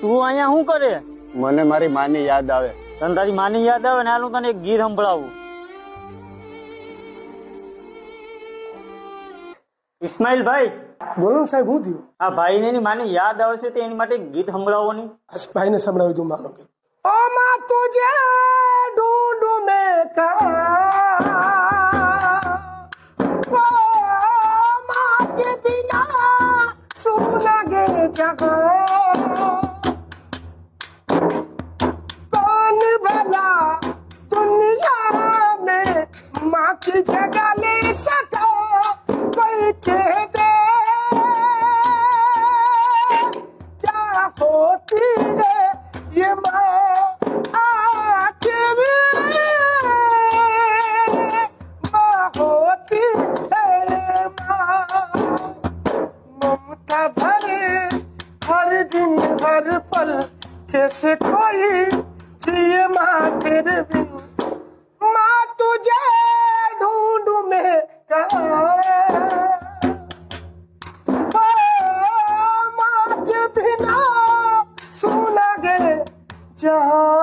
તું અહીંયા શું કરે? મને મારી માની યાદ આવે. તને તારી માની યાદ આવે ને હાલ હું તને એક ગીત સંભળાવું. ઇસ્માઇલભાઈ, બોલો ને સાહેબ, હું થયું? આ ભાઈને એની માની યાદ આવશે તો એની માટે એક ગીત સંભળાવો નહીં? આ ભાઈને સંભળાવી દઉં માનો કે ઓ માં તુજે ઢૂંઢું મેં ઓ માં के बिना सुन लगे जगह कौन भला दुनिया में माँ की जगह ले सका कोई कह दे क्या होती है ये माँ आखिर माँ होती है माँ ममता भरे हर दिन हर पल कैसे कोई जिए माँ तेरे बिन माँ तुझे ढूंढूं मैं माँ के बिना सुन लगे जहाँ